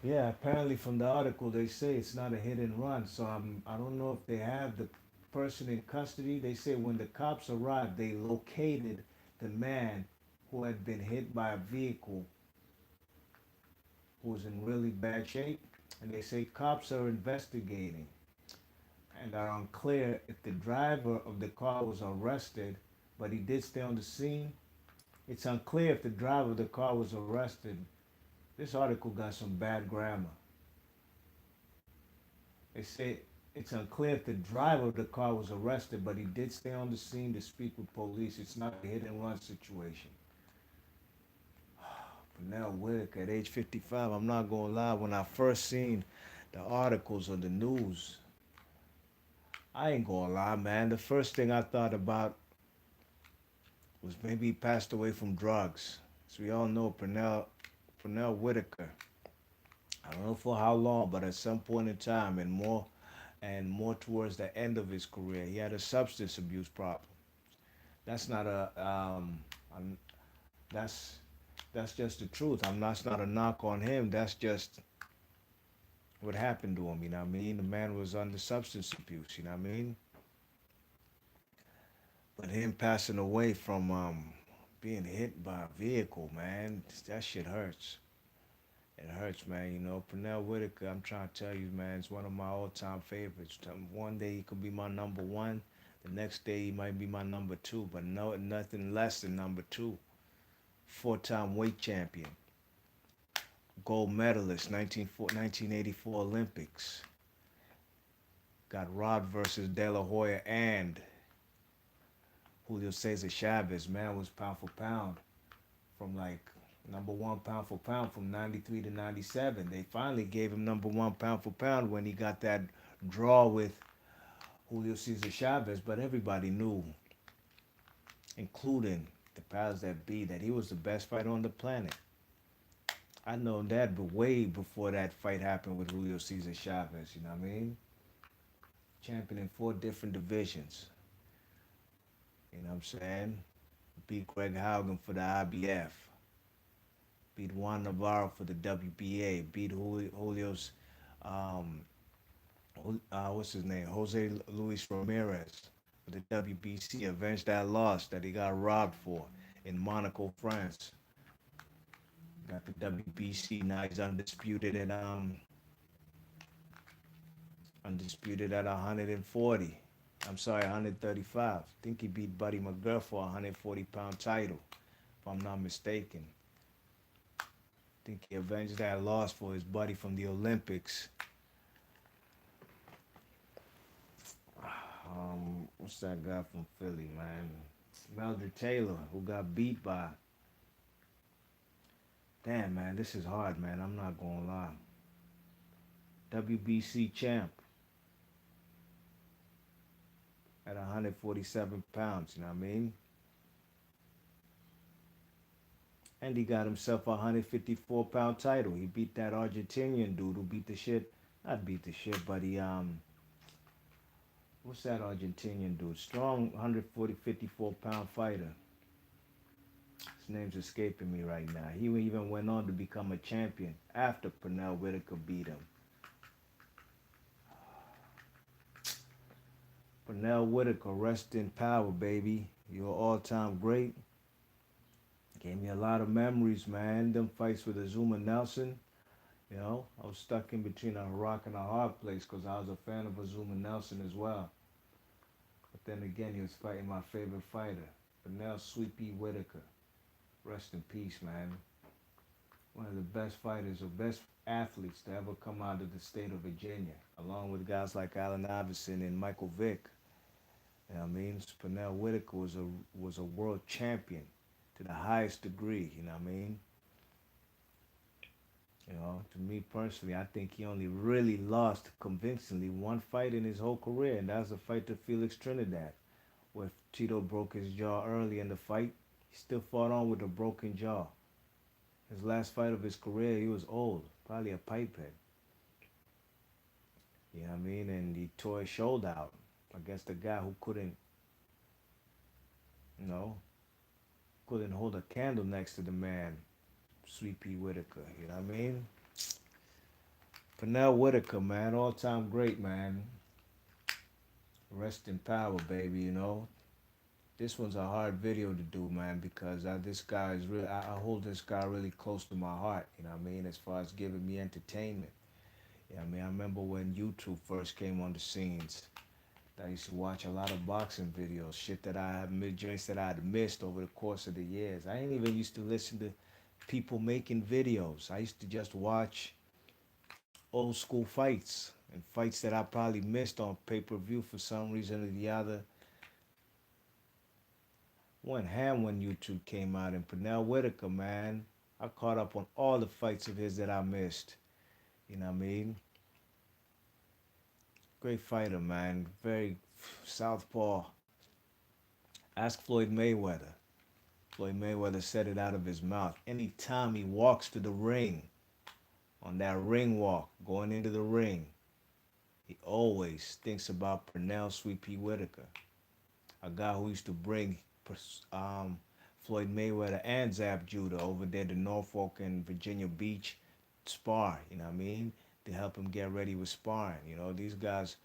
Yeah, apparently from the article they say it's not a hit and run. So I don't know if they have the person in custody. They say when the cops arrived, they located the man who had been hit by a vehicle who was in really bad shape. And they say cops are investigating and are unclear if the driver of the car was arrested, but he did stay on the scene. It's unclear if the driver of the car was arrested. This article got some bad grammar. They say it's unclear if the driver of the car was arrested, but he did stay on the scene to speak with police. It's not a hit and run situation. Pernell Whitaker at age 55, I'm not gonna lie, when I first seen the articles on the news, I ain't gonna lie, man. The first thing I thought about was maybe he passed away from drugs. As we all know, Pernell Whitaker, I don't know for how long, but at some point in time and more towards the end of his career, he had a substance abuse problem. That's not a I'm, that's that's just the truth. That's not a knock on him. That's just what happened to him. You know what I mean? The man was under substance abuse. You know what I mean? But him passing away from being hit by a vehicle, man, that shit hurts. It hurts, man. You know, Pernell Whitaker, I'm trying to tell you, man, it's one of my all-time favorites. One day he could be my number one. The next day he might be my number two, but no, nothing less than number two. Four-time weight champion, gold medalist, 1984 Olympics. Got Rod versus De La Hoya and Julio Cesar Chavez. Man was pound for pound from like number one pound for pound from 93 to 97. They finally gave him number one pound for pound when he got that draw with Julio Cesar Chavez, but everybody knew, including the powers that be, that he was the best fighter on the planet. I know that, but way before that fight happened with Julio Cesar Chavez, you know what I mean? Champion in four different divisions, you know what I'm saying? Beat Greg Haugen for the IBF, beat Juan Navarro for the WBA, beat Julio's, um, what's his name? Jose Luis Ramirez for the WBC, avenged that loss that he got robbed for in Monaco, France. Got the WBC, now he's undisputed at 140. I'm sorry, 135. I think he beat Buddy McGirt for a 140-pound title, if I'm not mistaken. I think he avenged that loss for his buddy from the Olympics. What's that guy from Philly, man? Melder Taylor, who got beat by. Damn, man, this is hard, man. I'm not gonna lie. WBC champ at 147 pounds. You know what I mean? And he got himself a 154-pound title. He beat that Argentinian dude who beat the shit. Not beat the shit, but he what's that Argentinian dude? Strong 140, 54-pound fighter. His name's escaping me right now. He even went on to become a champion after Pernell Whitaker beat him. Pernell Whitaker, rest in power, baby. You're all-time great. Gave me a lot of memories, man. Them fights with Azuma Nelson. You know, I was stuck in between a rock and a hard place because I was a fan of Azuma Nelson as well. But then again, he was fighting my favorite fighter, Pernell Sweet Pea Whitaker. Rest in peace, man. One of the best fighters or best athletes to ever come out of the state of Virginia, along with guys like Allen Iverson and Michael Vick. You know what I mean? Pernell Whitaker was a world champion to the highest degree. You know what I mean? You know, to me personally, I think he only really lost convincingly one fight in his whole career, and that was a fight to Felix Trinidad, where Tito broke his jaw early in the fight. He still fought on with a broken jaw. His last fight of his career, he was old, probably a pipehead. You know what I mean? And he tore his shoulder out against a guy who you know, couldn't hold a candle next to the man, Sweet Pea Whitaker. You know what I mean? Pernell Whitaker, man, all time great, man. Rest in power, baby. This one's a hard video to do, man, because this guy is real. I hold this guy really close to my heart. You know what I mean? As far as giving me entertainment. Yeah, I mean, I remember when YouTube first came on the scenes. I used to watch a lot of boxing videos, shit that I had joints that I had missed over the course of the years. I ain't even used to listen to people making videos. I used to just watch old school fights and fights that I probably missed on pay-per-view for some reason or the other. Went ham when YouTube came out, and Pernell Whitaker, man, I caught up on all the fights of his that I missed. You know what I mean? Great fighter, man. Very southpaw. Ask Floyd Mayweather. Floyd Mayweather said it out of his mouth. Anytime he walks to the ring, on that ring walk, going into the ring, he always thinks about Pernell Sweet Pea Whitaker, a guy who used to bring um, Floyd Mayweather and Zab Judah over there to Norfolk and Virginia Beach spar, you know what I mean? To help him get ready with sparring. These guys,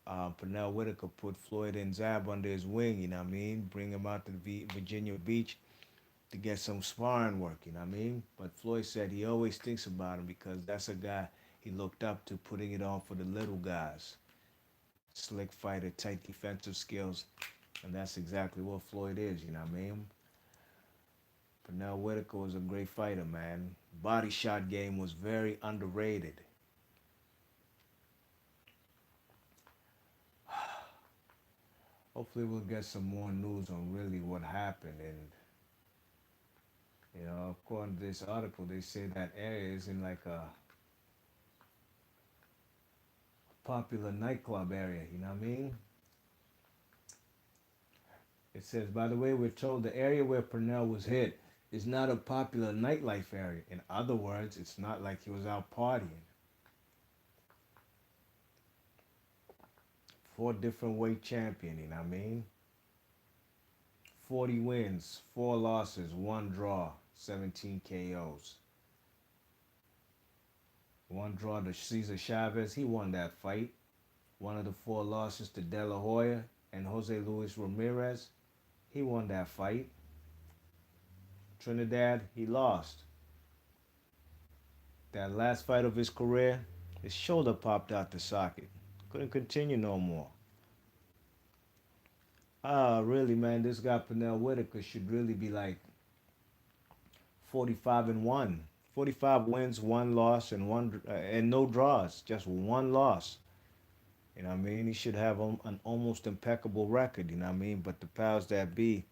Pernell Whitaker put Floyd and Zab under his wing, you know what I mean? Bring him out to Virginia Beach to get some sparring work, you know what I mean? But Floyd said he always thinks about him because that's a guy he looked up to, putting it on for the little guys. Slick fighter, tight defensive skills, and that's exactly what Floyd is, you know what I mean? Pernell Whitaker was a great fighter, man. Body shot game was very underrated. Hopefully we'll get some more news on really what happened. And, according to this article, they say that area is in like a popular nightclub area, you know what I mean? It says, by the way, we're told the area where Pernell was hit is not a popular nightlife area. In other words, it's not like he was out partying. Four different weight champion, you know what I mean? 40 wins, 4 losses, 1 draw, 17 KOs. One draw to Cesar Chavez, he won that fight. One of the 4 losses to De La Hoya and Jose Luis Ramirez, he won that fight. Trinidad, he lost. That last fight of his career, his shoulder popped out the socket. Couldn't continue no more. Really, man, this guy Pernell Whitaker should really be like 45 and 1. 45 wins, 1 loss, and no draws, just 1 loss. You know what I mean? He should have an almost impeccable record, you know what I mean? But the powers that be,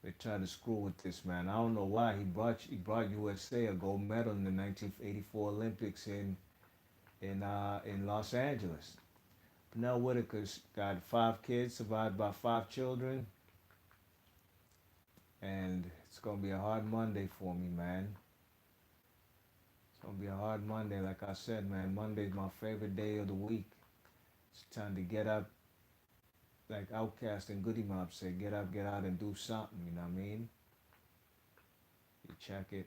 they try to screw with this man. I don't know why he brought USA a gold medal in the 1984 Olympics in Los Angeles. Pernell Whitaker's got 5 kids, survived by 5 children, and it's gonna be a hard Monday for me, man. It's gonna be a hard Monday, like I said, man. Monday's my favorite day of the week. It's time to get up, like Outkast and Goody Mob say, get up, get out, and do something. You know what I mean? You check it.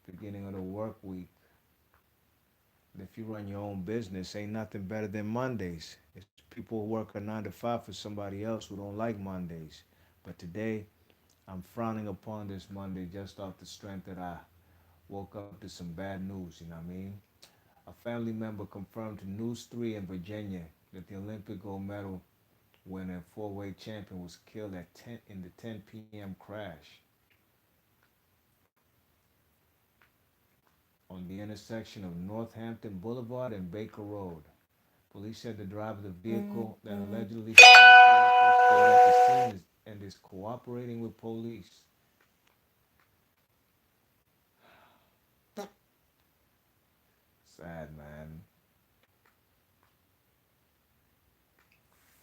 Beginning of the work week. And if you run your own business, ain't nothing better than Mondays. It's people who work a 9 to 5 for somebody else who don't like Mondays. But today, I'm frowning upon this Monday just off the strength that I woke up to some bad news. You know what I mean? A family member confirmed to News 3 in Virginia that the Olympic gold medal winner, 4-weight champion, was killed at 10 in the 10 p.m. crash on the intersection of Northampton Boulevard and Baker Road. Police said the driver of the vehicle that allegedly stayed at the scene and is cooperating with police. Sad, man.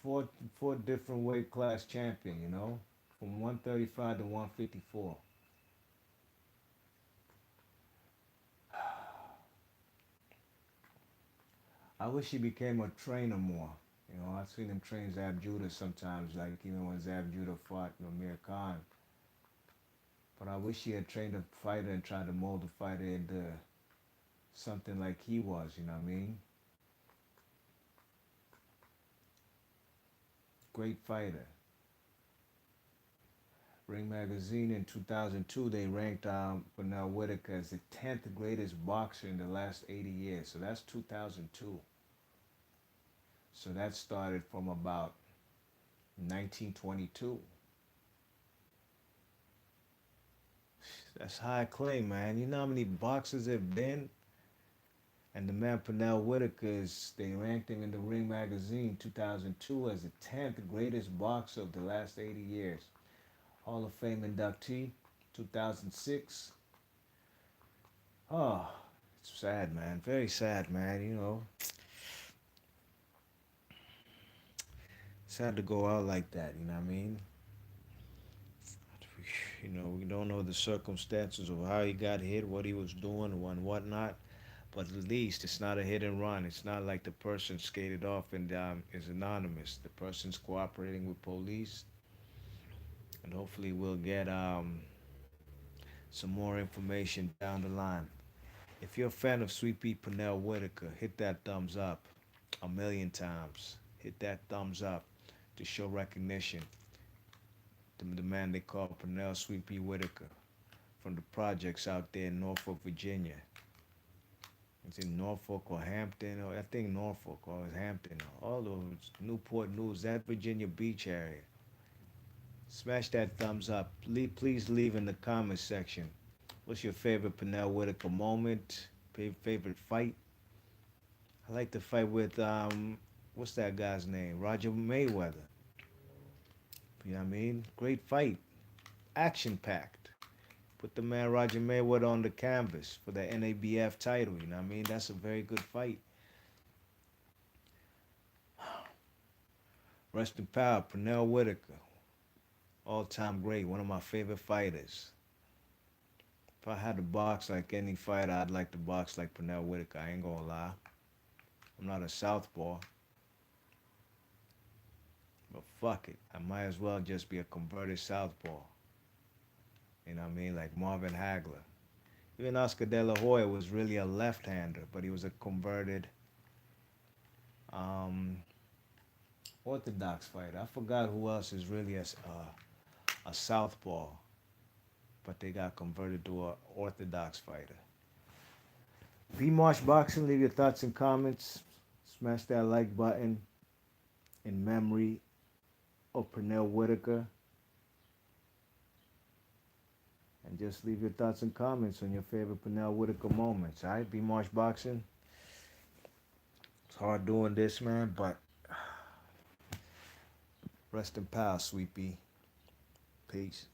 Four different weight class champion, from 135 to 154. I wish he became a trainer more. I've seen him train Zab Judah sometimes, like even when Zab Judah fought Amir Khan. But I wish he had trained a fighter and tried to mold the fighter into something like he was. You know what I mean? Great fighter. Ring Magazine in 2002, they ranked Pernell Whitaker as the 10th greatest boxer in the last 80 years. So that's 2002. So that started from about 1922. That's high claim, man. You know how many boxers there have been? And the man Pernell Whitaker is, they ranked him in the Ring Magazine 2002 as the 10th greatest boxer of the last 80 years. Hall of Fame inductee, 2006. Oh, it's sad, man. Very sad, man. You know, sad to go out like that. You know what I mean? You know, we don't know the circumstances of how he got hit, what he was doing, and whatnot. But at least it's not a hit and run. It's not like the person skated off and is anonymous. The person's cooperating with police, and hopefully we'll get some more information down the line. If you're a fan of Sweet Pea Pernell Whitaker, hit that thumbs up a million times. Hit that thumbs up to show recognition to the man they call Pernell Sweet Pea Whitaker from the projects out there in Norfolk, Virginia. It's in Norfolk or Hampton, or I think Norfolk or Hampton, all those Newport News, that Virginia Beach area. Smash that thumbs up. Please leave in the comments section. What's your favorite Pernell Whitaker moment? Favorite fight? I like the fight with what's that guy's name? Roger Mayweather. You know what I mean? Great fight, action packed. Put the man Roger Mayweather on the canvas for the NABF title. You know what I mean? That's a very good fight. Rest in power, Pernell Whitaker, all-time great, one of my favorite fighters. If I had to box like any fighter, I'd like to box like Pernell Whitaker. I ain't gonna lie. I'm not a southpaw, but fuck it. I might as well just be a converted southpaw. You know what I mean? Like Marvin Hagler. Even Oscar De La Hoya was really a left-hander, but he was a converted um, orthodox fighter. I forgot who else is really a southpaw, but they got converted to a orthodox fighter. B Marsh Boxing, leave your thoughts and comments. Smash that like button in memory of Pernell Whitaker. And just leave your thoughts and comments on your favorite Pernell Whitaker moments. All right, B Marsh Boxing. It's hard doing this, man, but rest in power, Sweet Pea. Peace.